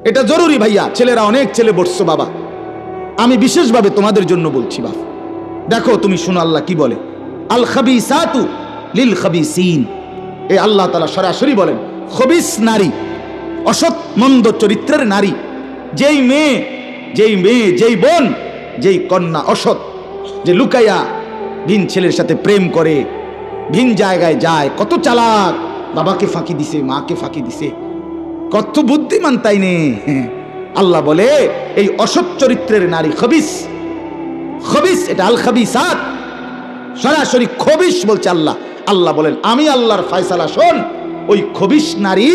এটা জরুরি ভাইয়া। ছেলেরা, অনেক ছেলে বসছো বাবা, আমি বিশেষভাবে তোমাদের জন্য বলছি বাবা। দেখো, তুমি শুনো আল্লাহ কি বলে, আল খাবিসাতু লিল খাবিসিন। এই আল্লাহ তাআলা সরাসরি বলেন, খবিস নারী, অসৎ মন্দ চরিত্রের নারী, যেই মেয়ে, যেই বোন, যেই কন্যা অসৎ, যে লুকাইয়া ভিন ছেলের সাথে প্রেম করে, ভিন জায়গায় যায়, কত চালাক, বাবাকে ফাঁকি দিছে, মাকে ফাঁকি দিছে, কত বুদ্ধিমান তাই নে। আল্লাহ বলে এই অসৎ চরিত্রের নারী খবিস। খবিস এটা আল খাবিসাত, সরাসরি খবিস বলছে আল্লাহ। আল্লাহ বলেন আমি আল্লাহর ফয়সালা শোন, ওই খবিস নারী,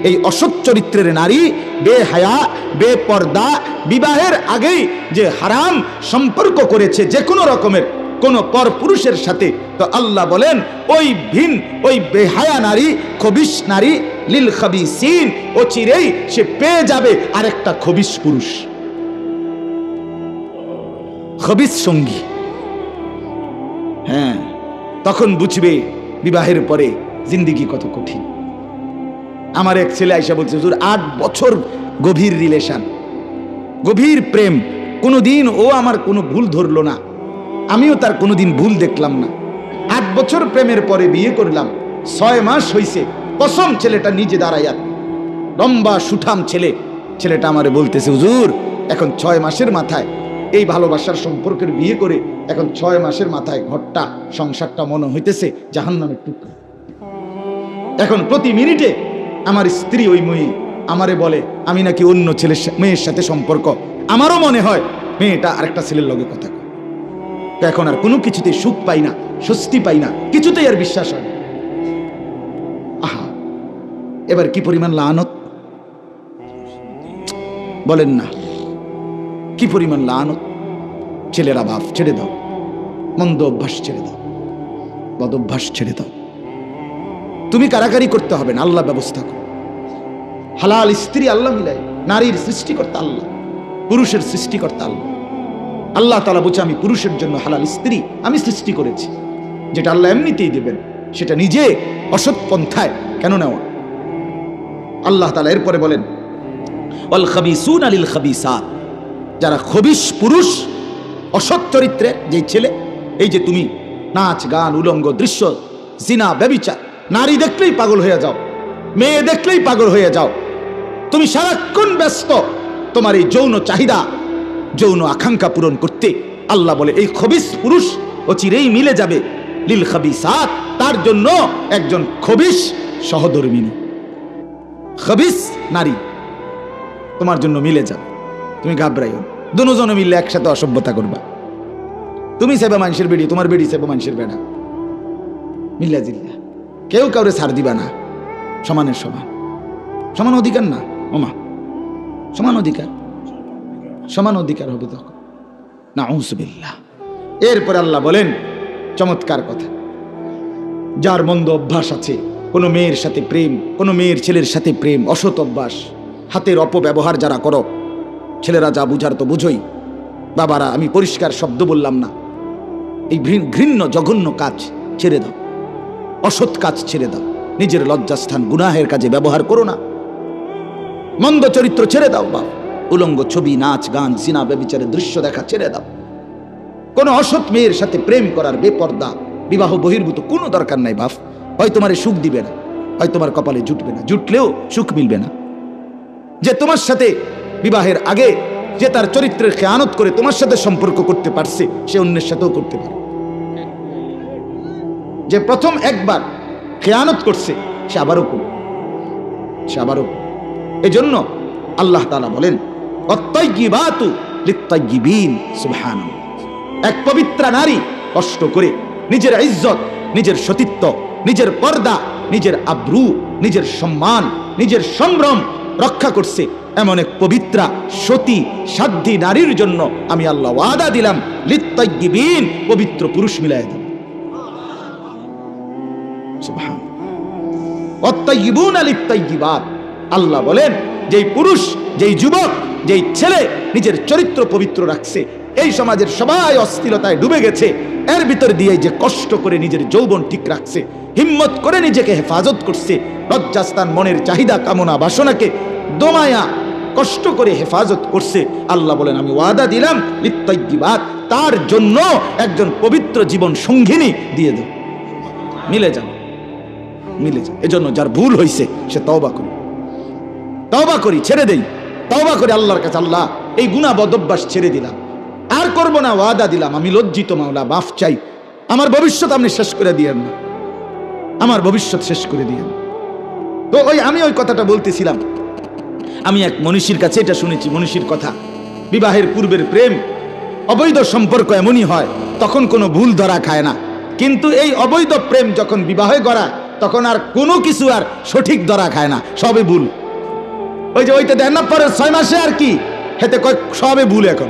এই অসৎ চরিত্রের নারী, বেহায়া, বেপর্দা, বিবাহের আগেই যে হারাম সম্পর্ক করেছে যে কোনো রকমের কোন পরপুরুষের সাথে, তো আল্লাহ বলেন ওই বেহায়া নারী, খবিস নারী, লিল খাবিসিন, ও চিরেই সে পেয়ে যাবে আরেকটা খবিস পুরুষ, খবিস সঙ্গী। হ্যাঁ, তখন বুঝবে বিবাহের পরে জিন্দেগি কত কঠিন। আমার এক ছেলে আইসা বলছে, হুজুর 8 বছর গভীর রিলেশন, গভীর প্রেম, কোনোদিন ও আমার কোনো ভুল ধরলো না, আমিও তার কোনোদিন ভুল দেখলাম না। 8 বছর প্রেমের পরে বিয়ে করলাম, 6 মাস হইছে, কসম ছেলেটা নিজে দাঁড়াইয়া, লম্বা সুঠাম ছেলে। ছেলেটা আমারে বলতেছে, হুজুর এখন 6 মাসের মাথায় এই ভালোবাসার সম্পর্কের বিয়ে করে, এখন 6 মাসের মাথায় ঘরটা, সংসারটা মনে হইতেছে জাহান্নামের টুকরা। এখন প্রতি মিনিটে আমার স্ত্রী, ওই মেয়ে আমারে বলে আমি নাকি অন্য মেয়ের সাথে সম্পর্ক, আমারও মনে হয় মেয়েটা আরেকটা ছেলের লগে কথা কয়। এখন আর কোনো কিছুতে সুখ পাই না, স্বস্তি পাই না, কিছুতেই আর বিশ্বাস হয় না। আহা, এবার কি পরিমাণ লানত বলেন না, কি পরিমাণ লানত। ছেলেরা, বাপ ছেড়ে দাও, মন্দ অভ্যাস ছেড়ে দাও, বদ অভ্যাস ছেড়ে দাও। তুমি কারাকারি করতে হবে না, আল্লাহ ব্যবস্থা করো। হালাল স্ত্রী আল্লাহ মিলাই, নারীর সৃষ্টিকর্তা আল্লাহ, পুরুষের সৃষ্টিকর্তা আল্লাহ। আল্লাহ তাআলা বলছে আমি পুরুষের জন্য হালাল স্ত্রী আমি সৃষ্টি করেছি, যেটা আল্লাহ এমনিতেই দেবেন, সেটা নিজে অসৎ পন্থায় কেন নেওয়া। আল্লাহ তাআলা এরপরে বলেন ওয়াল খাবিসুনা লিল খাবিসাত, যারা খবিস পুরুষ, অসৎ চরিত্রে যে ছেলে, এই যে তুমি নাচ গান, উলঙ্গ দৃশ্য, জিনা, ব্যভিচার, নারী দেখলেই পাগল হয়ে যাও, মেয়ে দেখলেই পাগল হয়ে যাও, তুমি সারাক্ষণ ব্যস্ত তোমার এই যৌন চাহিদা, যৌন আকাঙ্ক্ষা পূরণ করতে। আল্লাহ বলে এই খবিস পুরুষ অচিরেই মিলে যাবে লিল খাবিসাত, তার জন্য একজন খবিস সহধর্মিনী, খবিস নারী তোমার জন্য মিলে যাবে। তুমি ঘাবড়াইও, দুজনে মিললে একসাথে অসভ্যতা করবা। তুমি সেবা মানুষের বেড়ি, তোমার বেড়ি সেবা মানুষের বেড়া, মিল্লা জিল্লা, কেউ কাউরে ছাড় দিবা না, সমানের সমান, সমান অধিকার না ওমা, সমান অধিকার, সমান অধিকার হবে তখন। নাউযুবিল্লাহ। এরপর আল্লাহ বলেন চমৎকার কথা, যার মন্দ অভ্যাস আছে, কোনো মেয়ের সাথে প্রেম, কোনো মেয়ের ছেলের সাথে প্রেম, অসৎ অভ্যাস, হাতের অপব্যবহার যারা করো, ছেলেরা যা বুঝার তো বুঝোই, বাবারা আমি পরিষ্কার শব্দ বললাম না, এই ঘৃণ্য জঘন্য কাজ ছেড়ে দাও, অসৎ কাজ ছেড়ে দাও, নিজের লজ্জাস্থান গুনাহের কাজে ব্যবহার করো না, মন্দ চরিত্র ছেড়ে দাও বাপ, উলঙ্গ ছবি, নাচ গান, জিনা ব্যভিচারের দৃশ্য দেখা ছেড়ে দাও। কোনো অসৎ মেয়ের সাথে প্রেম করার, বেপর্দা, বিবাহ বহির্ভূত কোনো দরকার নাই বাপ। হয় তোমার সুখ দিবে না, হয় তোমার কপালে জুটবে না, জুটলেও সুখ মিলবে না। যে তোমার সাথে বিবাহের আগে যে তার চরিত্রের খেয়ানত করে তোমার সাথে সম্পর্ক করতে পারছে, সে অন্যের সাথেও করতে পারে। যে প্রথম একবার খেয়ানত করছে, সে আবারও করবে, সে আবারও করবে। এজন্য আল্লাহ তাআলা বলেন আত-তাইয়্যিবাতু লিত-তাইয়্যিবিন, সুবহানাল্লাহ। এক পবিত্র নারী কষ্ট করে নিজের ইজ্জত, নিজের সতীত্ব, নিজের পর্দা, নিজের আব্রু, নিজের সম্মান, নিজের সম্ভ্রম রক্ষা করছে, এমন এক পবিত্রা সতী সাধ্বী নারীর জন্য আমি আল্লাহ ওয়াদা দিলাম লিত-তাইয়্যিবিন, পবিত্র পুরুষ মিলাই দেব। সুবহানাল্লাহ। আত-তাইয়্যিবুনা লিত-তাইয়্যিবাত, আল্লাহ বলেন যেই পুরুষ, যেই যুবক, যেই ছেলে নিজের চরিত্র পবিত্র রাখছে, এই সমাজের সবাই অস্থিরতায় ডুবে গেছে, এর ভিতর দিয়ে যে কষ্ট করে নিজের যৌবন ঠিক রাখছে, হিম্মত করে নিজেকে হেফাজত করছে, লজ্জাস্থান, মনের চাহিদা, কামনা, বাসনাকে দমায়া কষ্ট করে হেফাজত করছে, আল্লাহ বলেন আমি ওয়াদা দিলাম লিত্তাইয়্যিবাত, তার জন্য একজন পবিত্র জীবন সঙ্গিনী দিয়ে দেব। মিলে যাবে, মিলে যাবে। এজন্য যার ভুল হয়েছে সে তওবা করি, তওবা করি, ছেড়ে দেই, তওবা করে আল্লাহর কাছে, আল্লাহ এই গুনাহ বদ অভ্যাস ছেড়ে দিলাম, আর করব না, ওয়াদা দিলাম, আমি লজ্জিত মাওলা, মাফ চাই, আমার ভবিষ্যৎ আপনি শেষ করে দিয়েন না, আমার ভবিষ্যৎ শেষ করে দিয়েন। তো আমি ওই কথাটা বলতেছিলাম, আমি এক মনীষীর কাছে এটা শুনেছি, মনীষীর কথা, বিবাহের পূর্বের প্রেম অবৈধ সম্পর্ক এমনই হয়, তখন কোনো ভুল ধরা খায় না, কিন্তু এই অবৈধ প্রেম যখন বিবাহে গড়ায় তখন আর কোনো কিছু আর সঠিক ধরা খায় না, সবই ভুল। ওই যে ওইটা দেন না পরে 6 মাসে আর কি হেতে কয় সবে ভুল। এখন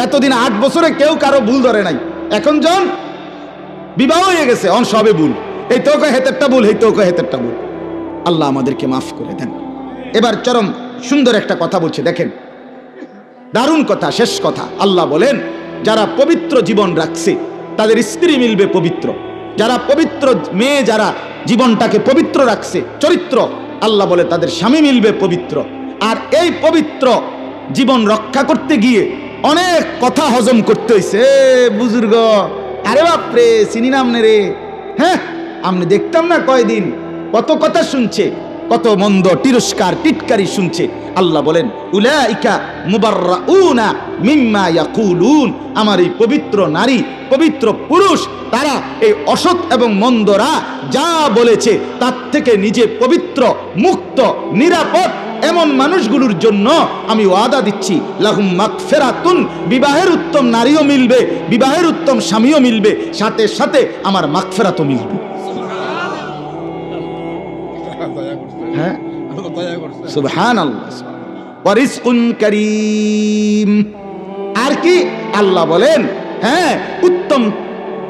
এতদিন 8 বছরে কেউ কারো ভুল ধরে নাই, এখন যখন বিবাহ হয়ে গেছে অন সবে ভুল, এই তো কয় হেতেরটা ভুল, এই তো কয় হেতেরটা ভুল। আল্লাহ আমাদেরকে মাফ করে দেন। এবার চরম সুন্দর একটা কথা বলছে, দেখেন দারুণ কথা, শেষ কথা। আল্লাহ বলেন যারা পবিত্র জীবন রাখছে তাদের স্ত্রী মিলবে পবিত্র, যারা পবিত্র মেয়ে, যারা জীবনটাকে পবিত্র রাখছে, চরিত্র, আল্লাহ বলে তাদের স্বামী মিলবে পবিত্র। আর এই পবিত্র জীবন রক্ষা করতে গিয়ে অনেক কথা হজম করতে হয়েছে বুজুর্গ। আরে বাপরে, চিনি না আমনে রে, হ্যাঁ আমনে দেখতাম না কয়দিন, কত কথা শুনছে, কত মন্দ তিরস্কার টিটকারি শুনছে। আল্লাহ বলেন উলাইকা মুবাররাউনা মিম্মা ইয়াকুলুন, আমার এই পবিত্র নারী, পবিত্র পুরুষ, তারা এই অসৎ এবং মন্দরা যা বলেছে তার থেকে নিজে পবিত্র, মুক্ত, নিরাপদ। এমন মানুষগুলোর জন্য আমি ওয়াদা দিচ্ছি লাহুম মাগফিরাতুন, বিবাহের উত্তম নারীও মিলবে, বিবাহের উত্তম স্বামীও মিলবে, সাথে সাথে আমার মাগফিরাতও মিলবে। হ্যাঁ সুবহানাল্লাহ, ওয়া রিজকুন কারীম। আর কি আল্লাহ বলেন, হ্যাঁ উত্তম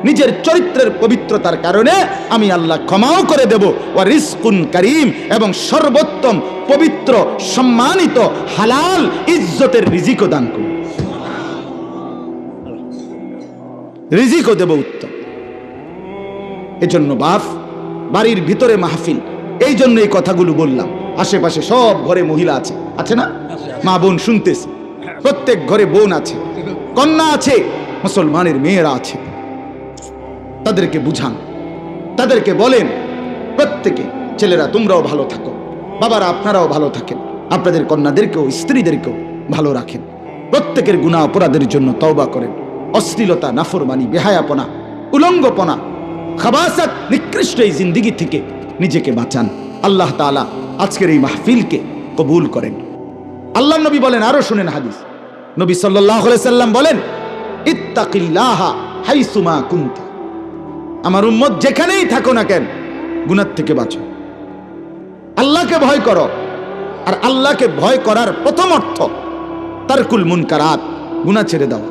নিজের চরিত্রের পবিত্রতার কারণে আমি আল্লাহ ক্ষমাও করে দেব, ওয়া রিজকুন কারীম, এবং সর্বোত্তম পবিত্র সম্মানিত হালাল ইজ্জতের রিজিকও দান করব, রিজিকও দেব উত্তম। এজন্য বাপ, বাড়ির ভিতরে মাহফিল, এই জন্য এই কথাগুলো বললাম। আশেপাশে সব ঘরে মহিলা আছে, আছে না? মা বোন শুনতেছে, প্রত্যেক ঘরে বোন আছে, কন্যা আছে, মুসলমানের মেয়েরা আছে, তাদেরকে বুঝান, তাদেরকে বলেন, প্রত্যেকে ছেলেরা তোমরাও ভালো থাকো, বাবারা আপনারাও ভালো থাকেন, আপনাদের কন্যাদেরকেও স্ত্রীদেরকেও ভালো রাখেন, প্রত্যেকের গুনাহ অপরাধের জন্য তওবা করেন, অশ্লীলতা, নাফরমানি, বেহায়াপনা, উলঙ্গপনা, খাবাসাত, নিকৃষ্ট এই জিন্দেগি থেকে নিজেকে বাঁচান। আল্লাহ তাআলা আজকের এই মাহফিলকে কবুল করেন। আল্লাহ নবী বলেন, আরো শুনেন হাদিস, নবী সাল্লাল্লাহু আলাইহি সাল্লাম বলেন ইত্তাকিল্লাহা হাইসুমা কুনতা, আমার উম্মত যেখানেই থাকো না কেন গুনাহ থেকে বাঁচো, আল্লাহকে ভয় করো। আর আল্লাহকে ভয় করার প্রথম অর্থ তারকুল মুনকারাত, গুনাহ ছেড়ে দাও।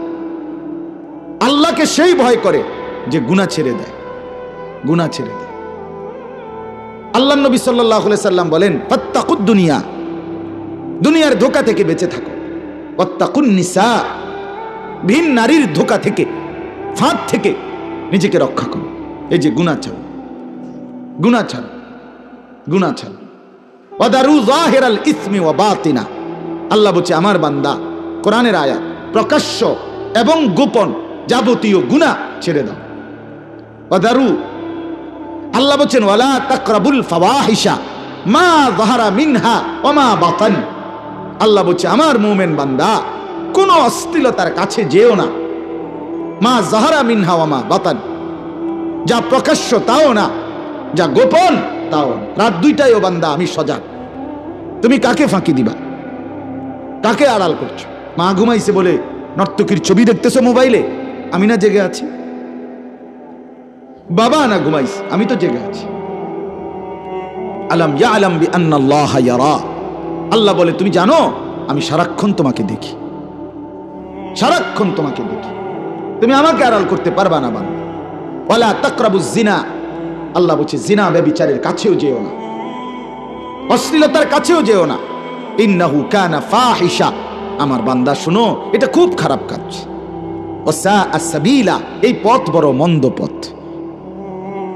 আল্লাহকে সেই ভয় করে যে গুনাহ ছেড়ে দেয়, গুনাহ ছেড়ে দেয়। আল্লাহ নবী সাল্লাল্লাহু আলাইহি সাল্লাম বলেন ফাত্তাকুদ দুনিয়া, দুনিয়ার ধোঁকা থেকে বেঁচে থাকো, ওয়াত্তাকুন নিসা, ভিন নারীর ধোঁকা থেকে, ফাঁদ থেকে নিজেকে রক্ষা করো। এই যে গুনাহ ছাড়ো, গুনাহ ছাড়ো, গুনাহ ছাড়ো। ওয়াদারু যাহিরাল ইসমি ওয়া বাতিনা, আল্লাহ বলছে আমার বান্দা, কোরআনের আয়াত, প্রকাশ্য এবং গোপন যাবতীয় গুনাহ ছেড়ে দাও। ওয়াদারু, আল্লাহ বলছেন ওয়ালা তাকরাবুল ফাওয়াহিশা মা যাহারা মিনহা ওয়া মা বাতান, আল্লাহ বলছে আমার মুমিন বান্দা কোন অশ্লীলতার কাছে যেও না, মা যাহারা মিনহা ওয়া মা বাতান, যা প্রকাশ্য তাও না, যা গোপন তাও না। রাত 2টায় ও বান্দা আমি সজাগ, তুমি কাকে ফাঁকি দিবা, কাকে আড়াল করছো? মা ঘুমাইছে বলে নর্তকীর ছবি দেখতেছো মোবাইলে, আমি না জেগে আছি? বাবা না ঘুমাইছে, আমি তো জেগে আছি। আলাম ইয়ালাম বিআন্নাল্লাহা ইয়ারা, আল্লাহ বলে তুমি জানো আমি সারাক্ষণ তোমাকে দেখি, সারাক্ষণ তোমাকে দেখি, তুমি আমাকে আড়াল করতে পারবা না বান্দা। ওয়ালা তাকরাবুজ জিনা, আল্লাহ বলছে জিনা ব্যভিচারের কাছেও যেও না, অশ্লীলতার কাছেও যেও না। ইন্নাহু কানা ফাহিশা, আমার বান্দা শুনো এটা খুব খারাপ কাজ। ওয়াসা আস-সাবিলা, এই পথ বড় মন্দ পথ।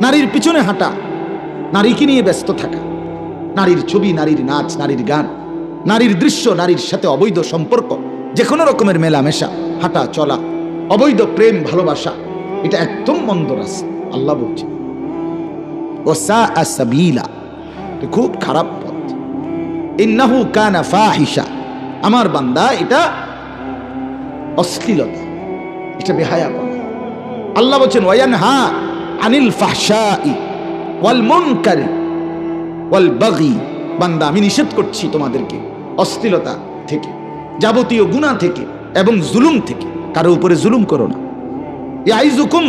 নারীর পিছনে হাঁটা, নারীকে নিয়ে ব্যস্ত থাকা, নারীর ছবি, নারীর নাচ, নারীর গান, নারীর দৃশ্য, নারীর সাথে অবৈধ সম্পর্ক, যে কোনো রকমের মেলামেশা, হাঁটা চলা, অবৈধ প্রেম ভালোবাসা, এটা একদম মন্দ রাস্তা। আল্লাহ বলছে ওয়াসাআ সাবিলা, খুব খারাপ পথ। ইন্নাহু কানা ফাহিশা, আমার বান্দা এটা অশ্লীলতা, এটা বেহায়াপনা। আল্লাহ বলছেন ওয়ায়ানহা আনিল ফাহশাই ওয়াল মুনকারি ওয়াল বাগি, বান্দা আমি নিষেধ করছি তোমাদেরকে অশ্লীলতা থেকে, যাবতীয় গুনাহ থেকে এবং জুলুম থেকে। কারো উপরে জুলুম করো না। ইয়াইজুকুম,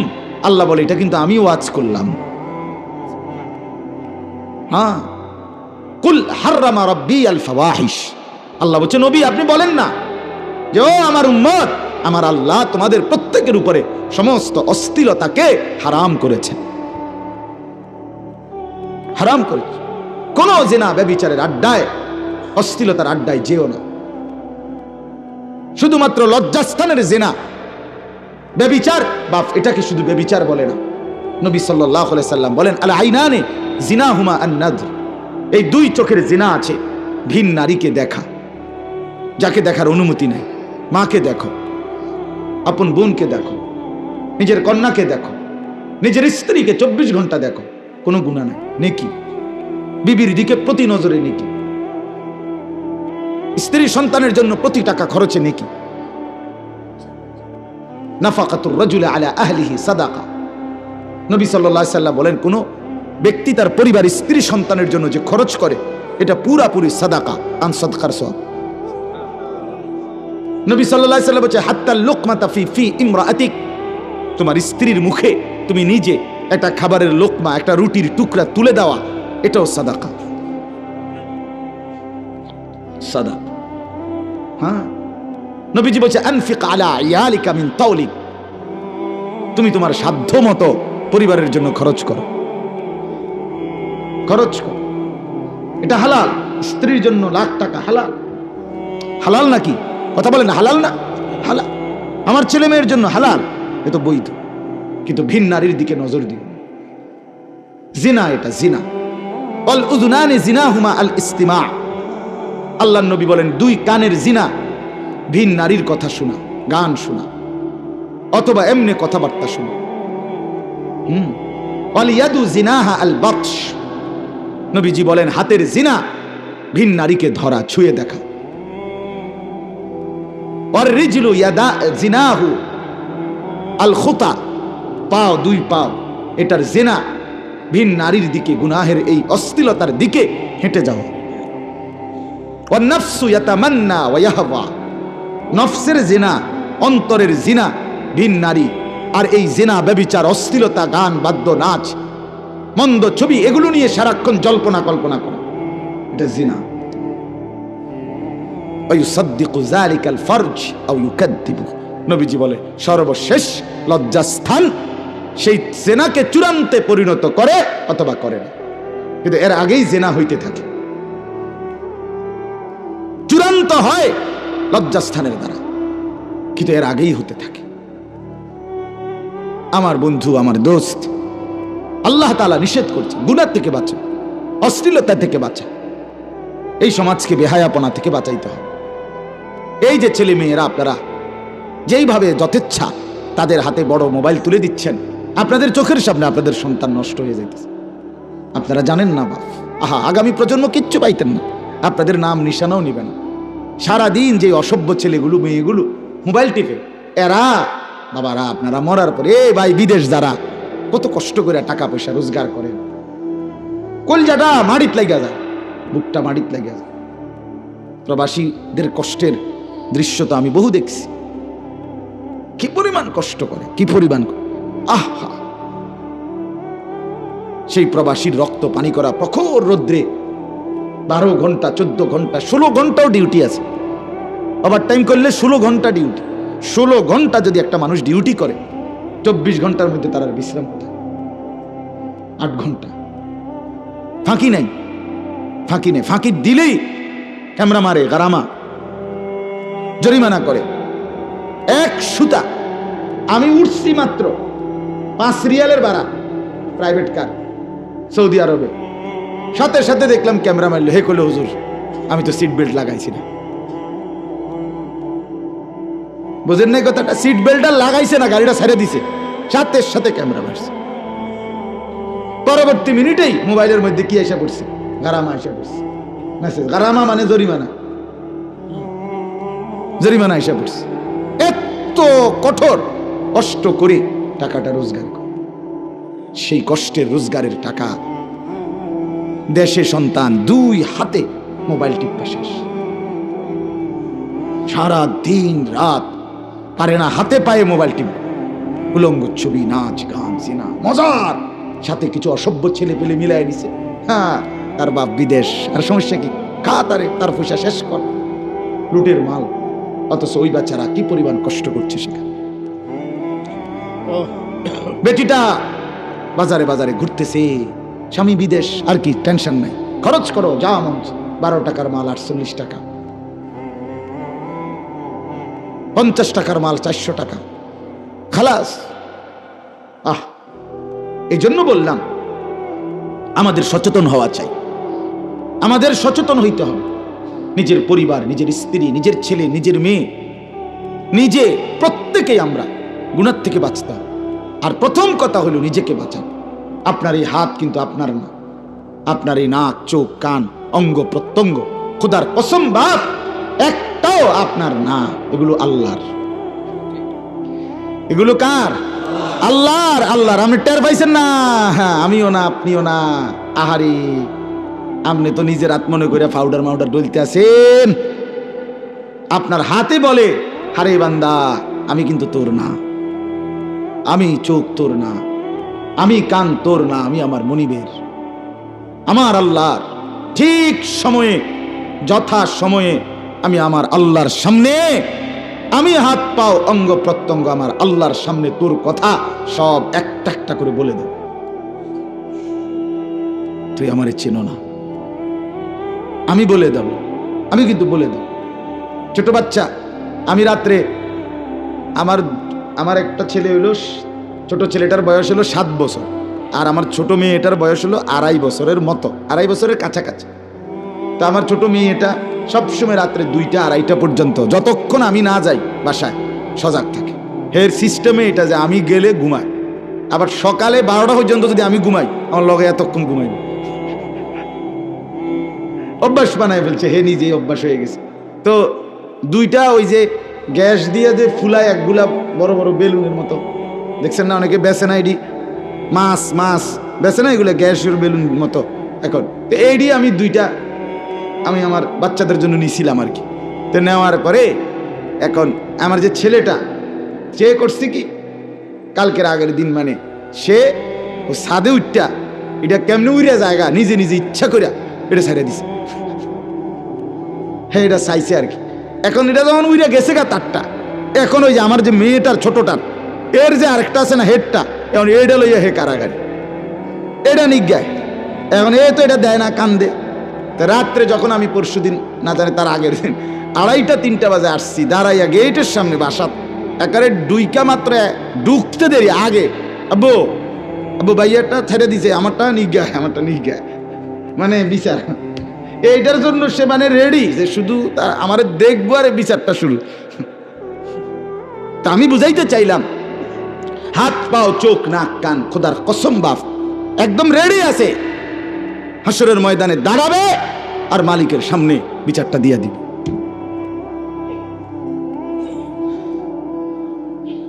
আল্লাহ বলে এটা কিন্তু আমি ওয়াজ করলাম। হ্যাঁ, কুল হাররামা রাব্বি আল ফাওয়াহিশ, আল্লাহ বলছে নবী আপনি বলেন না যে ও আমার উম্মত, আমার আল্লাহ তোমাদের প্রত্যেকের উপরে সমস্ত অশ্লীলতাকে হারাম করেছে, হারাম করেছে। কোন জিনা ব্যভিচারের আড্ডায়, অশ্লীলতার আড্ডায় যেও না। শুধুমাত্র লজ্জাস্থানের জিনা ব্যভিচার, বা এটাকে শুধু ব্যভিচার বলে না, নবী সাল্লাল্লাহু আলাইহি সাল্লাম বলেন আল আইনানে জিনাহুমা আন-নাযর, এই দুই চোখের জিনা আছে ভিন নারীকে দেখা, যাকে দেখার অনুমতি নেই। মাকে দেখো, আপন বোনকে দেখো, নিজের কন্যাকে দেখো, নিজের স্ত্রীকে 24 ঘন্টা দেখো, কোনো গুনাহ নাই, নেকি। বিবির দিকে প্রতি নজরে নেকি, স্ত্রী সন্তানের জন্য প্রতি টাকা খরচে নেকি। নাফাকাতুর রাজুলি আলা আহলিহি সাদাকা, নবী সাল্লাল্লাহু আলাইহি সাল্লাম বলেন কোন ব্যক্তি তার পরিবার, স্ত্রী সন্তানের জন্য যে খরচ করে এটা পুরাপুরি সাদাকা, আন সাদকার সওয়াব। নবী সাল্লাল্লাহু আলাইহি সাল্লাম বলেন হাত্তা লুকমাতা ফি ইমরাআতিক, তোমার স্ত্রীর মুখে তুমি নিজে একটা খাবারের লোকমা, একটা রুটির টুকরা তুলে দেওয়া, এটাও সাদাকা, সাদাকা। হ্যাঁ, নবীজি বলছে আনফিক আলা ইয়ালিকা মিন তাওলিক, তুমি তোমার সাধ্য মতো পরিবারের জন্য খরচ করো, খরচ করো, এটা হালাল। স্ত্রীর জন্য লাখ টাকা হালাল, হালাল নাকি? কথা বলেন না, হালাল না? হালাল। আমার ছেলে মেয়ের জন্য হালাল, এ তো বৈধ। কিন্তু ভিন নারীর দিকে নজর দিও, জিনা, এটা জিনা। আল উযুনানি জিনাহুমা আল ইস্তিমা, আল্লাহর নবী বলেন দুই কানের জিনা ভিন নারীর কথা শোনা, গান শোনা, অথবা এমনি কথাবার্তা শোনা। ওয়াল ইয়াদু জিনাহা আল বাতশ, নবীজি বলেন হাতের জিনা ভিন নারীকে ধরা, ছুঁয়ে দেখা। ওয়ার রিজলু ইয়াদা জিনাহু আল খুতা, পাও, দুই পাও, এটার জিনা ভিন নারীর দিকে, গুনাহের এই অশ্লীলতার দিকে হেঁটে যাওয়া। ওয়ান নাফসু ইয়াতামান্না ওয়া ইয়াহওয়া, নফসের জিনা, অন্তরের জিনা ভিন নারী, আর এই জিনা ব্যভিচার, অশ্লীলতা, গান বাদ্য, নাচ, মন্দ ছবি, এগুলো নিয়ে সারাক্ষণ জল্পনা কল্পনা করা, এটা জিনা। ওয়ায়ুসাদ্দিকু যালিকাল ফারজ আও ইউকাদ্দিবু, নবীজি বলে সর্বশেষ লজ্জাস্থান সেই জিনাকে চূড়ান্তে পরিণত করে অথবা করে না। কিন্তু এর আগেই জিনা হইতে থাকে, চূড়ান্ত হয় লজ্জাস্থানের দ্বারা, কিন্তু এর আগেই হতে থাকে। আমার বন্ধু, আমার দোস্ত, আল্লাহ তাআলা নিষেধ করছে গুনাহ থেকে বাঁচা, অশ্লীলতা থেকে বাঁচা, এই সমাজকে বেহায়াপনা থেকে বাঁচাইতে হবে। এই যে ছেলে মেয়েরা আপনারা যেইভাবে যথেচ্ছা তাদের হাতে বড় মোবাইল তুলে দিচ্ছেন, আপনাদের চোখের সামনে আপনাদের সন্তান নষ্ট হয়ে যাইতেছে, আপনারা জানেন না বাপ। আহা, আগামী প্রজন্ম কিচ্ছু পাইতেন না, আপনাদের নাম নিশানাও নিবে না। সারাদিন যে অসভ্য ছেলেগুলো মেয়েগুলো মোবাইল টিপে, এরা বাবারা আপনারা মরার পরে, এ ভাই বিদেশ যারা কত কষ্ট করে টাকা পয়সা রোজগার করেন, কলজাটা মাড়িত লাগা যায়, বুকটা মাড়িত লাগা যায়। প্রবাসীদের কষ্টের দৃশ্য তো আমি বহু দেখছি, কি পরিমাণ কষ্ট করে, কি পরিমাণ। আহা, সেই প্রবাসীর রক্ত পানি করা প্রখর রৌদ্রে 12 ঘন্টা, 14 ঘন্টা, 16 ঘন্টাও ডিউটি আছে। ওভার টাইম করলে 16 ঘন্টা ডিউটি। 16 ঘন্টা যদি একটা মানুষ ডিউটি করে, 24 ঘন্টার মধ্যে তার আর বিশ্রাম কোথায়? 8 ঘন্টা। ফাঁকি নাই, ফাঁকি নেই। ফাঁকি দিলেই ক্যামেরা মারে, গারামা, জরিমানা করে। এক সুতা, আমি উঠছি মাত্র 5 রিয়ালের ভাড়া, প্রাইভেট কার, সৌদি আরবে, সাথে সাথে দেখলাম ক্যামেরা মারলো, হে করলো হুজুর আমি তো সিট বেল্ট লাগাইছি না। বুঝেন নাই কথাটা? সিট বেল্টটা লাগাইছে না, গাড়িটা ছেড়ে দিছে, সাথে সাথে ক্যামেরা মারছে। পরবর্তী মিনিটেই মোবাইলের মধ্যে কি এসে পড়ছে? গারামা এসে পড়ছে মেসেজ। গারামা মানে জরিমানা, জরিমানা এসে পড়ছে। এত কঠোর কষ্ট করে টাকাটা রোজগার করে, সেই কষ্টের রোজগারের টাকা দেশে সন্তান দুই হাতে মোবাইল টিপা শেষ। সারা দিন রাত পারে না হাতে পায়ে মোবাইল টিপ, উলঙ্গ ছবি, নাচ গান, সিনা, মজার সাথে কিছু অসভ্য ছেলে পেলে মিলাই নিছে। হ্যাঁ, তার বাপ বিদেশ, আর সমস্যা কি? খা তারে, তার পয়সা শেষ কর, লুটের মাল। অথচ ওই বাচ্চারা কি পরিমাণ কষ্ট করছে সেখানে। বেটিটা বাজারে বাজারে ঘুরতেছে, স্বামী বিদেশ, আর কি টেনশন নাই, খরচ করো যা মন। 12 টাকার মাল 48 টাকা, 50 টাকার মাল 400 টাকা, খালাস। এই জন্য বললাম আমাদের সচেতন হওয়া চাই, আমাদের সচেতন হইতে হবে। নিজের পরিবার, নিজের স্ত্রী, নিজের ছেলে, নিজের মেয়ে, নিজে প্রত্যেকেই আমরা গুনাহ থেকে বাঁচতে হবে। আর প্রথম কথা হলো নিজেকে বাঁচান। আপনার এই হাত কিন্তু আপনার না, আপনার এই নাক, চোখ, কান, অঙ্গ প্রত্যঙ্গ, খোদার কসম বাপ, একটাও আপনার না, এগুলো আল্লাহর। এগুলো কার? আল্লাহর। আল্লাহর। আপনি টের পাইছেন না? হ্যাঁ, আমিও না, আপনিও না। আহারি, আপনি তো নিজের হাত মনে করে পাউডার মাউডার ডলতে আছেন। আপনার হাতে বলে, হারে বান্দা, আমি কিন্তু তোর না, আমি চোখ তোর না, আমি কান তোর না, আমি আমার মনিবের, আমার আল্লাহর। ঠিক সময়ে, যথা সময়ে আমি আমার আল্লাহর সামনে, আমি হাত পাও অঙ্গ প্রত্যঙ্গ আমার আল্লাহর সামনে তোর কথা সব একটা একটা করে বলে দেব। তুই আমারে চেনো না, আমি বলে দেব, আমি কিন্তু বলে দেব। ছোট বাচ্চা, আমি রাত্রে আমার একটা ছেলে হলো, ছোট ছেলেটার বয়স হলো 7 বছর, আর আমার ছোট মেয়েটার বয়স হলো 2.5 বছরের মতো, 2.5 বছরের কাছাকাছি। তা আমার ছোট মেয়েটা সবসময় রাত্রে 2টা 2:30টা পর্যন্ত, যতক্ষণ আমি না যাই বাসায়, সজাগ থাকে। এর সিস্টেমে এটা যে আমি গেলে ঘুমায়, আবার সকালে 12টা পর্যন্ত যদি আমি ঘুমাই, আমার লগে এতক্ষণ ঘুমাই। অভ্যাস বানায় ফেলছে, হে নিজেই অভ্যাস হয়ে গেছে। তো 2টা ওই যে গ্যাস দিয়ে যে ফুলায়, একগুলা বড় বড় বেলুনের মতো, দেখছেন না অনেকে বেছে না, এডি মাছ বেছে না, এগুলো গ্যাসের বেলুন মতো। এখন তো এইডি আমি 2টা আমি আমার বাচ্চাদের জন্য নিয়েছিলাম আর কি। তো নেওয়ার পরে এখন আমার যে ছেলেটা, সে করছে কি, কালকের আগের দিন মানে সে ও ছাদে উঠটা এটা কেমনে উড়িয়া জায়গা নিজে নিজে ইচ্ছা করে এটা ছেড়ে দিছে। হ্যাঁ, এটা চাইছে আর কি। এখন এটা যখন উড়িয়া গেছে গা তারটা, এখন ওই যে আমার যে মেয়েটার ছোটটার, এর যে আরেকটা আছে না হেডটা, এখন এইটা লইয়া হে কারাগারি, এটা নিজ্ঞায়। এখন এ তো এটা দেয় না, কান্দে। তা রাত্রে যখন আমি পরশুদিন, না জানি তার আগের দিন, 2:30-3টা বাজে আসছি, দাঁড়াইয়া গেটের সামনে বাসা, একারে ডুইকা মাত্র ঢুকতে দেরি আগে, আব্বু আব্বু ভাইয়াটা ছেড়ে দিছে, আমারটা নিজ্ঞায়, আমারটা নিজ্ঞায়, মানে বিচার। এইটার জন্য সে মানে রেডি, যে শুধু আমার দেখবো আর বিচারটা শুরু। তা আমি বুঝাইতে চাইলাম, হাত পাও চোখ নাক কান খোদার কসম বাপ একদম রেডি আছে, হাসরের ময়দানে দাঁড়াবে আর মালিকের সামনে বিচারটা দিয়ে দিবে,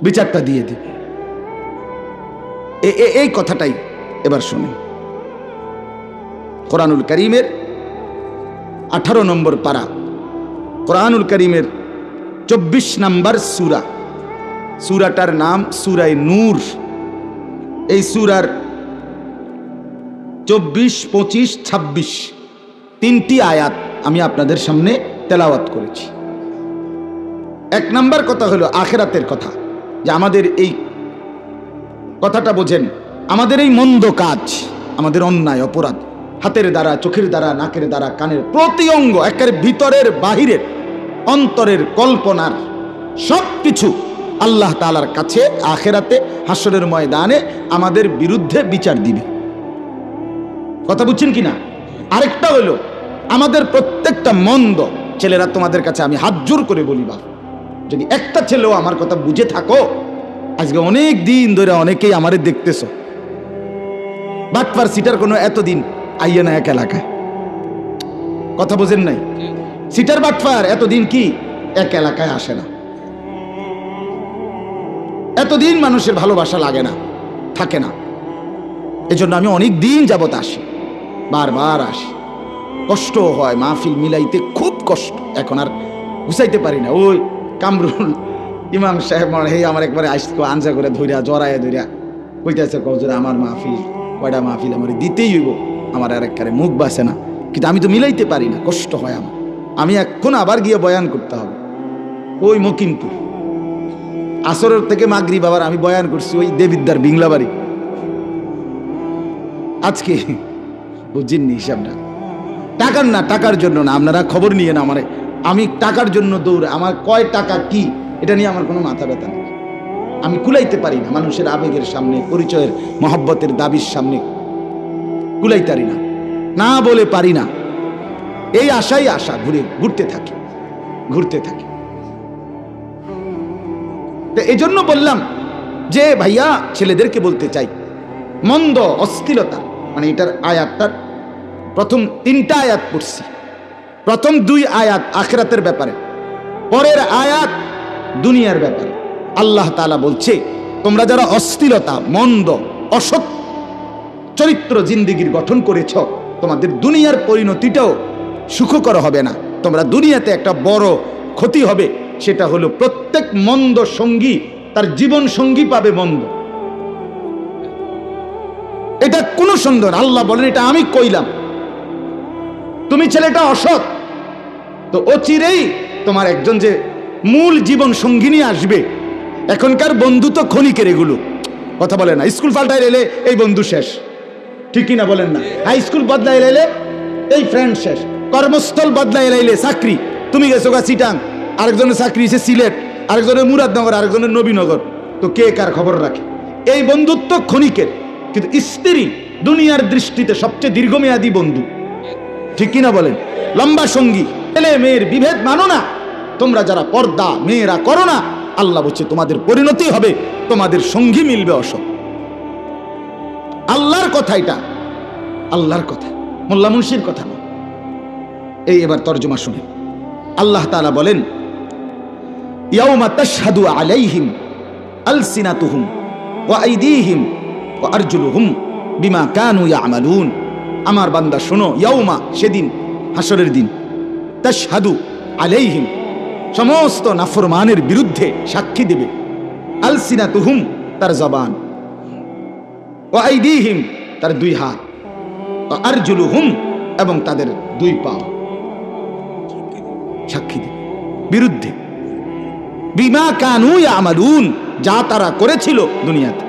বিচারটা দিয়ে দিবে। এই কথাটাই এবার শুনে। কোরআনুল কারীমের 18 নম্বর পারা, কোরআনুল কারীমের 24 নম্বর সূরা, সূরাটার নাম সূরায়ে নূর। এই সূরার 24, 25, 26 3টি আয়াত আমি আপনাদের সামনে তেলাওয়াত করেছি। 1 নম্বর কথা হলো আখিরাতের কথা, যে আমাদের এই কথাটা বোঝেন, আমাদের এই মন্দ কাজ, আমাদের অন্যায় অপরাধ, হাতের দ্বারা, চোখের দ্বারা, নাকের দ্বারা, কানের প্রতি অঙ্গ, একেবারে ভিতরের বাহিরের, অন্তরের, কল্পনার সবকিছু আল্লাহ তাআলার কাছে আখিরাতে হাসরের ময়দানে আমাদের বিরুদ্ধে বিচার দিবে। কথা বুঝছেন কিনা? আরেকটা হলো আমাদের প্রত্যেকটা মন্দ ছেলেরা, তোমাদের কাছে আমি হাত জোর করে বলি, বাপ, যদি একটা ছেলেও আমার কথা বুঝে থাকো, আজকে অনেক দিন ধরে অনেকেই আমারে দেখতেছো, বাটপার সিটার কোনো এতদিন আইয়ে না এক এলাকায়, কথা বোঝেন নাই? সিটার বাটপার এতদিন কি এক এলাকায় আসে না, এতদিন মানুষের ভালোবাসা লাগে না, থাকে না। এজন্য আমি অনেক দিন যাবত আসি, বারবার আসি, কষ্ট হয়, মাহফিল মিলাইতে খুব কষ্ট, এখন আর গুছাইতে পারি না। ওই কামরুল ইমাম সাহেব হে আমার একবারে আসতো আনজা করে ধরিয়া জড়াইয়া ধরিয়া কইতেছে, কজরে আমার মাহফিল কয়টা মাহফিল আমার দিতেই হইব, আমার আর একবারে মুখ বাসে না, কিন্তু আমি তো মিলাইতে পারি না, কষ্ট হয় আমার। আমি এখন আবার গিয়ে বয়ান করতে হবে ওই মকিমপুর, আসরের থেকে মাগরিব আবার আমি বয়ান করছি ওই দেবিদ্দার বিংলাবাড়ি। আজকে বুঝিনি হিসাবটা, টাকার না, টাকার জন্য না, আপনারা খবর নিয়ে না আমারে, আমি টাকার জন্য দৌড়ে, আমার কয় টাকা কি এটা নিয়ে আমার কোনো মাথা ব্যথা নেই, আমি কুলাইতে পারি না মানুষের আবেগের সামনে, পরিচয়ের মহব্বতের দাবির সামনে কুলাইতে পারি না, না বলে পারি না, এই আশাই আশা ঘুরতে থাকি। তো এই জন্য বললাম যে ভাইয়া ছেলেদেরকে বলতে চাই, মন্দ অস্থিরতা মানে এটার আয়াতটার প্রথম 3টা আয়াত পড়ছি, প্রথম 2 আয়াত আখিরাতের ব্যাপারে, পরের আয়াত দুনিয়ার ব্যাপারে। আল্লাহ তাআলা বলছে, তোমরা যারা অস্থিরতা, মন্দ, অসৎ চরিত্র জিন্দেগির গঠন করেছ, তোমাদের দুনিয়ার পরিণতিটাও সুখকর হবে না, তোমরা দুনিয়াতে একটা বড় ক্ষতি হবে, সেটা হলো প্রত্যেক মন্দ সঙ্গী তার জীবন সঙ্গী পাবে মন্দ। এটা কোনো সন্দেহ না, আল্লাহ বলেন এটা আমি কইলাম। তুমি ছেলেটা অসৎ, তো অচিরেই তোমার একজন যে মূল জীবন সঙ্গিনী আসবে। এখনকার বন্ধু তো ক্ষণিকের, এগুলো কথা বলে না, স্কুল পাল্টাই এলে এই বন্ধু শেষ, ঠিক কিনা বলেন না? হাই স্কুল বদলাই এলে এই ফ্রেন্ড শেষ, কর্মস্থল বদলাই এলে চাকরি, তুমি গেছো গা চিটাং, আরেকজনের চাকরি হচ্ছে সিলেট, আরেকজনের মুরাদনগর, আরেকজনের নবীনগর, তো কে কার খবর রাখে? এই বন্ধুত্ব ক্ষণিকের, কিন্তু স্ত্রী দুনিয়ার দৃষ্টিতে সবচেয়ে দীর্ঘমেয়াদী বন্ধু, ঠিক কিনা বলেন? লম্বা সঙ্গী। ছেলে মেয়ের বিভেদ মানো না, তোমরা যারা পর্দা মেয়েরা করো না, আল্লাহ বলছে তোমাদের পরিণতি হবে, তোমাদের সঙ্গী মিলবে অসৎ। আল্লাহর কথা, এটা আল্লাহর কথা, মোল্লা মুন্সির কথা না। এই এবার তর্জমা শুনে আল্লাহ তাআলা বলেন, ইয়াউমা তাশহাদু আলাইহিম আলসিনাতুহুম ওয়া আইদিহিম ওয়া আরজুলুহুম বিমা কানু ইয়ামালুন। আমার বান্দা শোনো, ইয়াউমা সেদিন, হাসরের দিন, তাশহাদু আলাইহিম সমস্ত নাফরমানের বিরুদ্ধে সাক্ষী দেবে, আলসিনাতুহুম তার জবান, ওয়া আইদিহিম তার 2 হাত, ওয়া আরজুলুহুম এবং তাদের 2 পা সাক্ষী দেবে বিরুদ্ধে, বিমা কানু ইয়ামালুন যা তারা করেছিল দুনিয়াতে।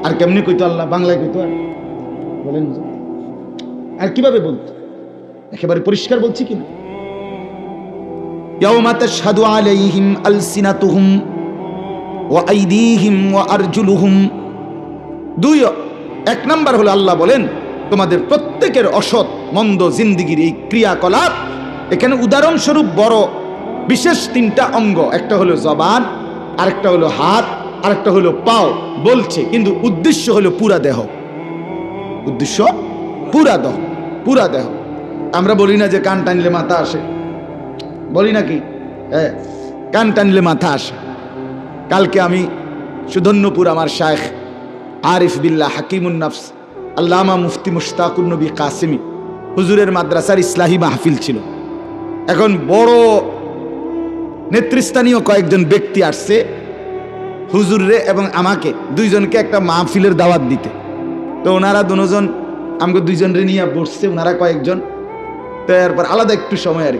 আর কেমনি কইতো আল্লাহ? বাংলায় কইতো আর বলেন, আর কিভাবে বলতো? একেবারে পরিষ্কার বলছি কিনা? ইয়াউমা তাশহাদু আলাইহিম আলসিনাতুহুম ওয়া আইদিহিম ওয়া আরজুলুহুম। 1 নাম্বার হলো আল্লাহ বলেন তোমাদের প্রত্যেকের অসৎ মন্দ জিন্দেগির এই ক্রিয়াকলাপ, এখানে উদাহরণস্বরূপ বড় বিশেষ 3টা অঙ্গ, একটা হলো জবান, আরেকটা হলো হাত, আরেকটা হলো পাও বলছে, কিন্তু উদ্দেশ্য হলো পুরা দেহ, উদ্দেশ্য পুরা দেহ। আমরা বলি না যে কান টানলে মাথা আসে, বলি নাকি? কান টানলে মাথা আসে। কালকে আমি সুধন্যপুর আমার শায়েখ আরিফ বিল্লাহ হাকিমুন নফস আল্লামা মুফতি মুশতাকুন নবী কাসেমি হুজুরের মাদ্রাসার ইসলাহি মাহফিল ছিল। এখন বড় নেতৃস্থানীয় কয়েকজন ব্যক্তি আসছে হুজুরে এবং আমাকে 2 জনকে একটা মাহফিলের দাওয়াত দিতে। তো ওনারা 2 জন আমাকে 2 জনরে নিয়ে বসছে, ওনারা কয়েকজন, তো এরপর আলাদা একটু সময় আর।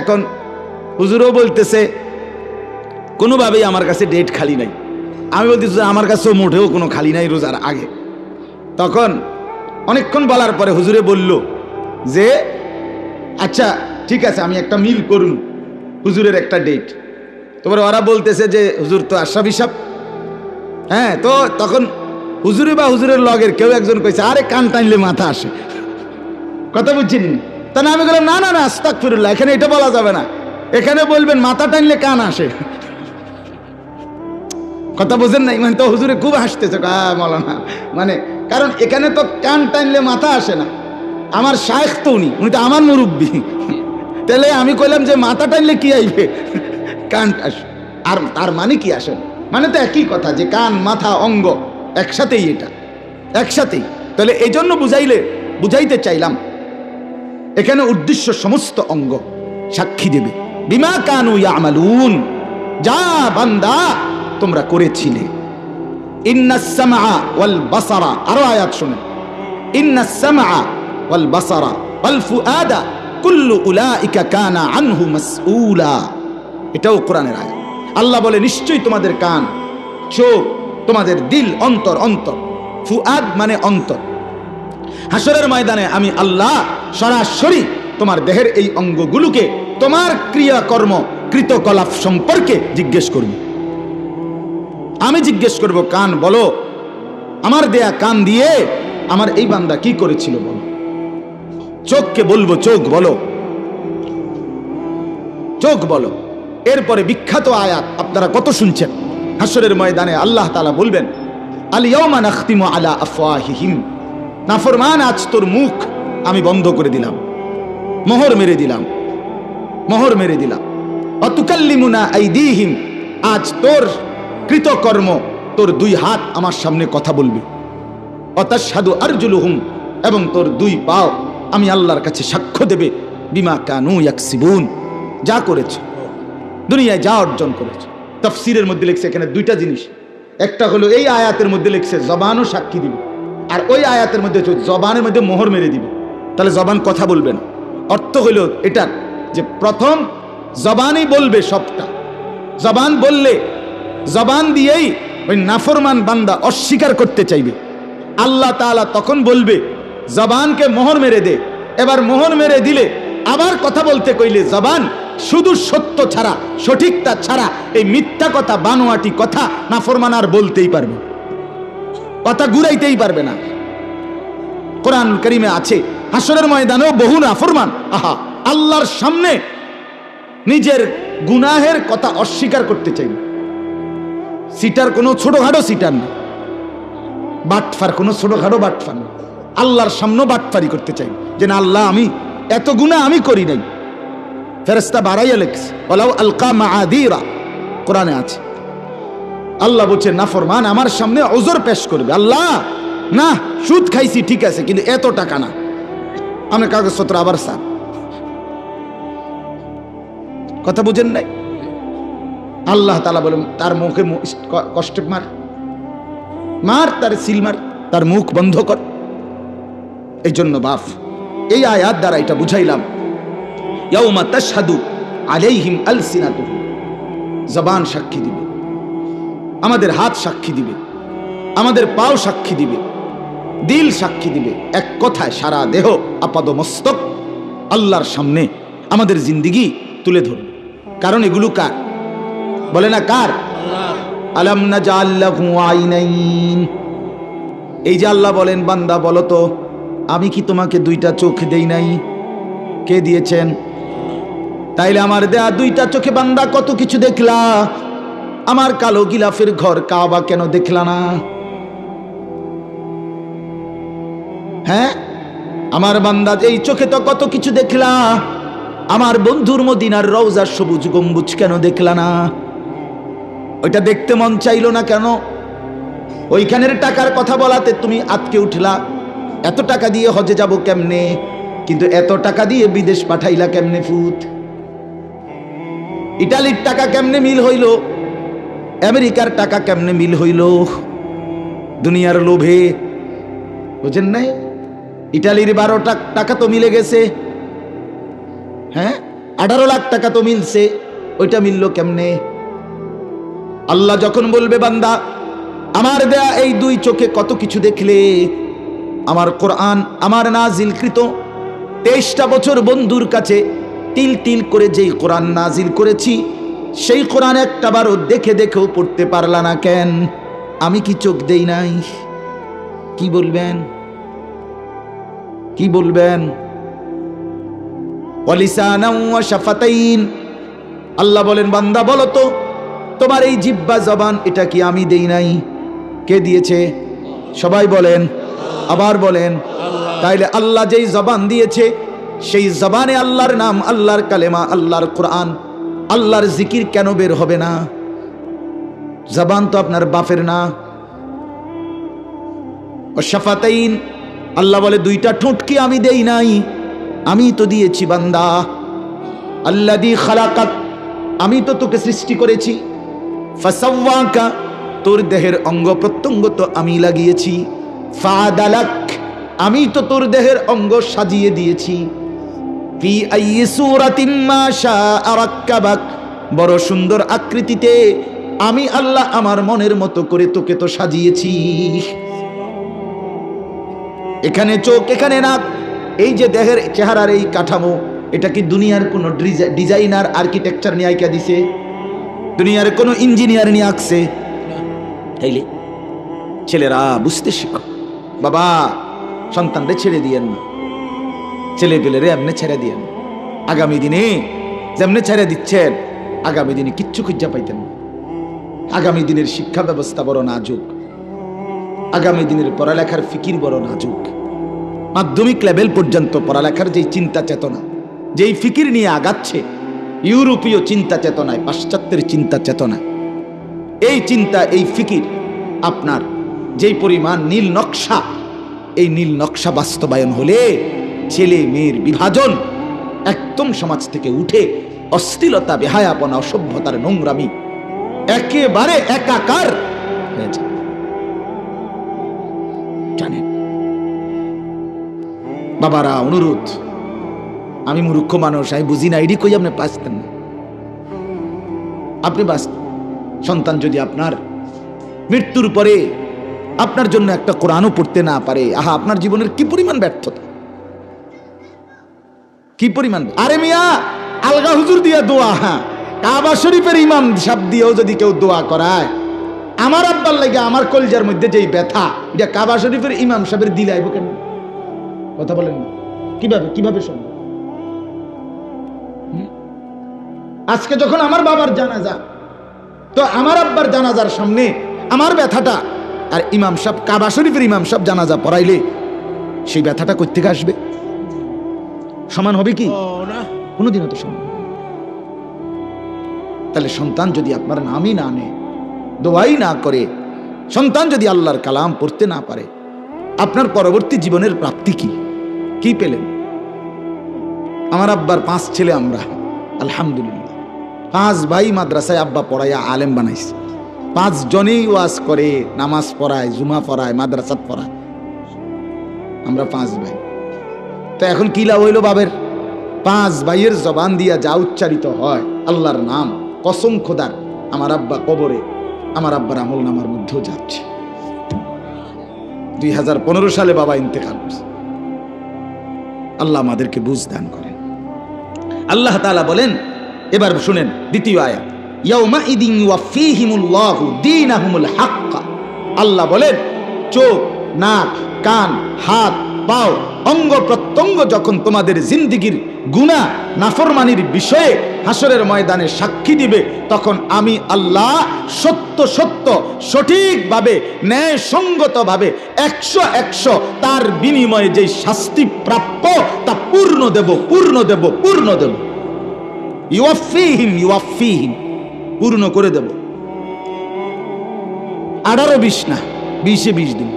এখন হুজুরও বলতেছে কোনোভাবেই আমার কাছে ডেট খালি নাই, আমি বলতেছি আমার কাছেও মোটেও কোনো খালি নাই রোজার আগে। তখন অনেকক্ষণ বলার পরে হুজুরে বলল যে আচ্ছা ঠিক আছে, আমি একটা মিল করুন হুজুরের একটা ডেট। তারপরে ওরা বলতেছে যে হুজুর তো আশরাফ হিসাব, হ্যাঁ। তো তখন হুজুরে বা হুজুরের লগের কেউ একজন কইছে আরে কান টানলে মাথা আসে। কথা বুঝছেন? তা না, আমি বললাম না না না, আস্তাগফিরুল্লাহ, এখানে এটা বলা যাবে না। এখানে বলবেন মাথা টানলে কান আসে। কথা বোঝেন নাই? মানে তো হুজুরে খুব হাসতেছে, মৌলানা, মানে কারণ এখানে তো কান টানলে মাথা আসে না। আমার শায়েখ তো উনি তো আমার মুরব্বী। তাহলে আমি কইলাম যে মাথা টানলে কি আইবে, কান আসে। আর তার মানে কি আসে? মানে তো একই কথা, যে কান মাথা অঙ্গ একসাথেই, এটা একসাথেই। তাহলে এই জন্য বুঝাইতে চাইলাম, এখানে উদ্দেশ্য সমস্ত অঙ্গ সাক্ষী দেবে। বিমা কানু ইয়ামালুন, যা বান্দা তোমরা করেছিলে। ইন্নাস সামআ ওয়াল বাসারা, আরো আয়াত শুনেন, ইন্নাস সামআ ওয়াল বাসারা ওয়াল ফুআদা কুল্লু উলাইকা কানা আনহু মাসউলা। এটাও কোরআনের আয়াত। আল্লাহ বলে নিশ্চয়ই তোমাদের কান, চোখ, তোমাদের দিল, অন্তর, ফুআদ মানে অন্তর। হাসরের ময়দানে আমি আল্লাহ সরাসরি তোমার দেহের এই অঙ্গগুলোকে তোমার ক্রিয়াকর্ম, কৃতকলাপ সম্পর্কে জিজ্ঞেস করব। আমি জিজ্ঞেস করব, কান বলো, আমার দেয়া কান দিয়ে আমার এই বান্দা কি করেছিল বলো। চোখকে বলবো, চোখ বলো। এরপরে বিখ্যাত আয়াত আপনারা কত শুনছেন। হাসরের ময়দানে আল্লাহ তাআলা বলবেন, আল ইয়াউমা নাখতিমু আলা আফওয়াহিহিম, নাফরমান আজ তোর মুখ আমি বন্ধ করে দিলাম, মোহর মেরে দিলাম। অতুকাল্লিমুনা আইদিহিম, আজ তোর কৃতকর্ম, তোর দুই হাত আমার সামনে কথা বলবে। অতাশহাদু আরজুলুহুম, এবং তোর দুই পাও আমি আল্লাহর কাছে সাক্ষ্য দেবে। বিমা কানু ইয়াকসিবুন, যা করেছে দুনিয়ায়, যা অর্জন করেছে। তাফসীরের মধ্যে লিখছে এখানে দুইটা জিনিস। একটা হলো এই আয়াতের মধ্যে লিখছে জবানও সাক্ষী দিবে, আর ওই আয়াতের মধ্যে জবানের মধ্যে মোহর মেরে দিবে। তাহলে জবান কথা বলবে না। অর্থ হইল এটার যে প্রথম জবানই বলবে সবটা। জবান বললে, জবান দিয়েই ওই নাফরমান বান্দা অস্বীকার করতে চাইবে। আল্লাহ তাআলা তখন বলবে জবানকে মোহর মেরে দে। এবার মোহর মেরে দিলে আবার কথা বলতে কইলে জবান শুধু সত্য ছাড়া, সঠিকটা ছাড়া এই মিথ্যা কথা, বানোয়াটি কথা নাফরমান আর বলতেই পারবে, কথা ঘুরাইতেই পারবে না। কোরআনুল কারীমে আছে, হাসরের ময়দানেও বহু নাফরমান আল্লাহর সামনে নিজের গুনাহের কথা অস্বীকার করতে চাইবে। সিটার কোনো ছোটখাটো সিটার না, বাটফার কোনো ছোটখাটো বাটফার না, আল্লাহর সামনে বাটফারি করতে চাই যে না আল্লাহ, আমি এত গুনাহ আমি করি নাই। ফেরেশতা বাড়াইয়া লেখছে, ওয়ালাউ আলকা মাআদিরা, কোরআনে আছে। আল্লাহ বলছে নাফরমান আমার সামনে ওজর পেশ করবে। আল্লাহ না, সুদ খাইছি ঠিক আছে, কিন্তু এত টাকা না, আমরা কাগজপত্র আবার স্যার। কথা বুঝেন নাই? আল্লাহ তাআলা বলেন তার মুখে কষ্ট মার, তার সিল মার, তার মুখ বন্ধ কর। এই জন্য বাপ, এই আয়াত দ্বারা এটা বুঝাইলাম, ইয়াউমা তাশহাদু আলাইহিম আলসিনাতুহুম, জবান সাক্ষী দিবে, আমাদের হাত সাক্ষী দিবে, আমাদের পাও সাক্ষী দিবে, দিল সাক্ষী দিবে। এক কথায় সারা দেহ আপাদ মস্তক আল্লাহর সামনে আমাদের জিন্দেগি তুলে ধরবে। কারণ এগুলো কার? বলে না কার? আলাম নাজআল লাহু আইনাইন। এই যে আল্লাহ বলেন, বান্দা বলো তো আমি কি তোমাকে দুইটা চোখ দেই নাই? কে দিয়েছেন? তাইলে আমার দেয়া দুইটা চোখে বান্দা কত কিছু দেখলা। আমার কালো গিলাফের ঘর কাবা কেন দেখলা না? হ্যাঁ, আমার বান্দা এই চোখে তো কত কিছু দেখলা। আমার বন্ধুর মদিনার রওজার সবুজ গম্বুজ কেন দেখলা না? ওইটা দেখতে মন চাইলো না কেন? ওইখানের টাকার কথা বলাতে তুমি আটকে উঠলা। এত টাকা দিয়ে হজে যাব কেমনে, কিন্তু এত টাকা দিয়ে বিদেশ পাঠাইলা কেমনে? ফুট ইটালির টাকা কেমনে মিল হইল, আমেরিকার টাকা কেমনে মিল হইল? দুনিয়ার লোভে, বুঝেন নাই? ইটালির 12 টাকা তো মিলে গেছে, হ্যাঁ 18 লাখ টাকা তো মিলছে, ওইটা মিললো কেমনে? আল্লাহ যখন বলবে বান্দা আমার দেয়া এই দুই চোখে কত কিছু দেখলে, আমার কোরআন, আমার নাজিলকৃত 23টা বছর বন্ধুর কাছে তিল তিল করে যেই কোরআন নাজিল করেছি, সেই কোরআন একটাবারও দেখেও পড়তে পারলা না কেন? আমি কি চোখ দেই নাই? কি বলবেন? ওয়া লিসানান ওয়া শাফাতাইন। আল্লাহ বলেন, বান্দা বলো তো, তোমার এই জিহ্বা জবান এটা কি আমি দেই নাই? কে দিয়েছে? সবাই বলেন, আবার বলেন। তাইলে আল্লাহ যেই জবান দিয়েছে, সেই জবানে আল্লাহর নাম, আল্লাহর কালেমা, আল্লাহর কোরআন, আল্লাহর জিকির কেন বের হবে না? জবান তো আপনার বাপের না। ও শাফাতাইন, আল্লাহ বলে দুইটা ঠোঁট কি আমি দেই নাই? আমি তো দিয়েছি বান্দা। আল্লাযী খালাকাক, আমি তো তোকে সৃষ্টি করেছি। ফাসাওয়াকা, তোর দেহের অঙ্গ প্রত্যঙ্গ তো আমি লাগিয়েছি। ফাআদালাক, আমি তো তোর দেহের অঙ্গ সাজিয়ে দিয়েছি। ফি আইয়ি সূরাতিন মা শাআ রাক্কাবাক, বড় সুন্দর আকৃতিতে আমি আল্লাহ আমার মনের মতো করে তোকে তো সাজিয়েছি। এখানে চোখ, এখানে নাক, এই যে দেহের চেহারার এই কাঠামো, এটা কি দুনিয়ার কোন ডিজাইনার আর্কিটেকচার নিয়ে আইকা দিছে? দুনিয়ার কোন ইঞ্জিনিয়ার নিয়ে আঁকছে? তাইলে ছেলেরা বুঝতে শিখো। বাবা, সন্তানরে ছেড়ে দিয়েন না, ছেলে পেলেরে এমনি ছেড়ে দিয়েন। আগামী দিনে যেমনি ছেড়ে দিচ্ছেন, আগামী দিনে কিচ্ছু খুঁজা পাইতেন না। আগামী দিনের শিক্ষা ব্যবস্থা বড় নাজুক, আগামী দিনের পড়ালেখার ফিকির বড় নাজুক। মাধ্যমিক লেভেল পর্যন্ত পড়ালেখার যেই চিন্তা চেতনা, যেই ফিকির নিয়ে আগাচ্ছে, ইউরোপীয় চিন্তা চেতনায়, পাশ্চাত্যের চিন্তা চেতনায়, এই চিন্তা, এই ফিকির আপনার যেই পরিমাণ নীল নকশা, এই নীল নকশা বাস্তবায়ন হলে ছেলে মেয়ের বিভাজন একদম সমাজ থেকে উঠে অশ্লীলতা, বেহায়াপনা, অসভ্যতার নোংরামি একেবারে একাকার হয়ে যাবে। জানেন বাবারা, অনুরোধ, আমি মূর্খ মানুষ, আমি বুঝি না, এডি কই আপনি বাঁচতেন না, আপনি বাঁচতেন। সন্তান যদি আপনার মৃত্যুর পরে আপনার জন্য একটা কোরআনও পড়তে না পারে, আহা, আপনার জীবনের কি পরিমাণ ব্যর্থতা, কি পরিমাণ। আরে মিয়া, আলগা হুজুর দিয়া দোয়া, হ্যাঁ, কাবা শরীফের ইমাম সাহেব দিয়েও যদি কেউ দোয়া করায়, আমার আব্বার লাগে আমার কলজার মধ্যে যেই ব্যথা, এটা কাবা শরীফের ইমাম সাহেবের দিলে আইব কেন? কথা বলেন না, কিভাবে কিভাবে সম্ভব? আজকে যখন আমার বাবার জানাজা, তো আমার আব্বার জানাজার সামনে আমার ব্যথাটা, আর ইমাম সাহেব, কাবা শরীফের ইমাম সাহেব জানাজা পড়াইলে সেই ব্যথাটা কই থেকে আসবে? সমান হবে কি? কোনোদিনও তো সমান। তাহলে সন্তান যদি আপনার নামই না নেয়, দোয়াই না করে, সন্তান যদি আল্লাহর কালাম পড়তে না পারে, আপনার পরবর্তী জীবনের প্রাপ্তি কি? কি পেলেন? আমার আব্বার 5 ছেলে, আমরা আলহামদুলিল্লাহ 5 ভাই মাদ্রাসায় আব্বা পড়াইয়া আলেম বানাইছে। 5 জনেই ওয়াজ করে, নামাজ পড়ায়, জুমা পড়ায়, মাদ্রাসাত পড়ায়, আমরা 5 ভাই। তো এখন কি লাভ হইল বাবের? 5 ভাইয়ের জবান দিয়া যা উচ্চারিত হয় আল্লাহর নাম, কসম খোদার, আমার আব্বা কবরে, আমার আব্বার আমল নামার মধ্যেও যাচ্ছে। 2015 সালে বাবা ইন্তেকাল করছে। আল্লাহ আমাদেরকে বুঝ দান করেন। আল্লাহ তাআলা বলেন, এবার শুনেন দ্বিতীয় আয়াত, ইয়াউমা ইদিন ইউফিহিমুল্লাহু দীনাহুমুল হক। আল্লাহ বলেন, চোখ, নাক, কান, হাত, পাও, অঙ্গ প্রত্যঙ্গ যখন তোমাদের জিন্দেগির গুনাহ নাফরমানির বিষয়ে হাসরের ময়দানে সাক্ষী দিবে, তখন আমি আল্লাহ সত্য সত্য সঠিকভাবে ন্যায়সঙ্গতভাবে 100 তার বিনিময়ে যেই শাস্তি প্রাপ্য তা পূর্ণ দেব, পূর্ণ দেব, পূর্ণ দেব। ইউফিহিম, পূর্ণ করে দেব। 18-20 না, 20 দিন।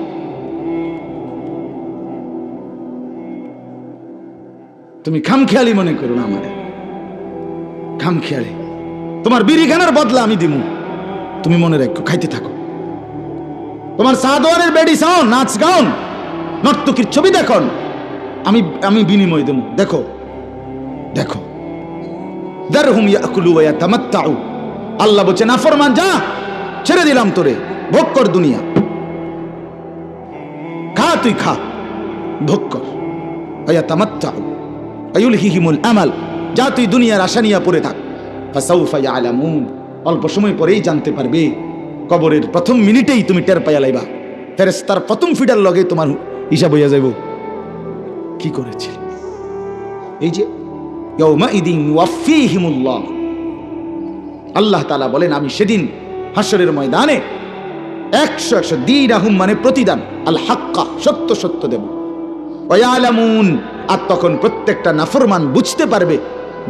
তুমি খামখেয়ালি মনে করো না আমারে, খামখেয়ালি। তোমার বিড়িখানার বদলা আমি দিমু, তুমি মনে রাখো, খাইতে থাকো। তোমার সাদওয়ারের বেডি সাউন, নাচ গাউন, নর্তকীর ছবি দেখুন, আমি বিনিময় দেবো। দেখো দেখো, দারহুম ইয়াকুলু ওয়া ইয়াতামাত্তাউ। আল্লাহ বলছে, নাফরমান, যা, ছেড়ে দিলাম তোরে, ভোগ কর দুনিয়া, খা, তুই খা, ভোগ কর। ওয়া ইয়াতামাত্তাউ আয়ুলহিহিমুল আমাল, যা তুই দুনিয়ার আশা নিয়ে পড়ে থাক। ফাসাউফা ইয়ালামুন, অল্প সময় পরেই জানতে পারবে। কবরের প্রথম মিনিটেই তুমি টের পাইয়া লাইবা, ফেরেশতার প্রথম ফিডার লগে তোমার হিসাব হইয়া যাইব কি করেছিল। এই যে ইয়াউমাইদিন ওয়াফিহিমুল্লাহ, আল্লাহ তাআলা বলেন আমি সেদিন হাসরের ময়দানে 100 দীনাহুম মানে প্রতিদান, আল হাক্কা সত্য সত্য দেব। ওয়ায়ালামুন, আর তখন প্রত্যেকটা নাফরমান বুঝতে পারবে,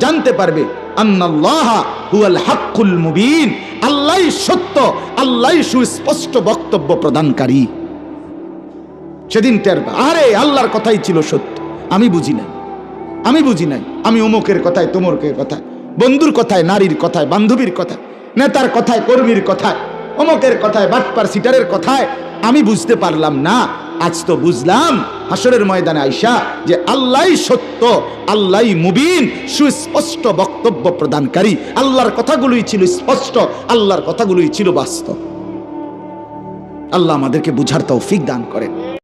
জানতে পারবে আন্নাল্লাহা হুয়াল হাক্কুল মুবিন, আল্লাহই সত্য, আল্লাহই সুস্পষ্ট বক্তব্য প্রদানকারী। সেদিন টের পাবে, আরে আল্লাহর কথাই ছিল সত্য, আমি বুঝি নাই, আমি অমুকের কথায় তোমরকের কথায়, বন্ধুর কথায় নারীর কথায় বান্ধবীর কথায়, নেতার কথায় কর্মীর কথায়, অমুকের কথায় বাটপার সিটারের কথায় আমি বুঝতে পারলাম না। আজ তো বুঝলাম হাসরের ময়দানে আইসা যে আল্লাহই সত্য, আল্লাহই মুবিন, সুস্পষ্ট বক্তব্য প্রদানকারী। আল্লাহর কথাগুলোই ছিল স্পষ্ট, আল্লাহর কথাগুলোই ছিল বাস্তব। আল্লাহ আমাদেরকে বুঝার তৌফিক দান করেন।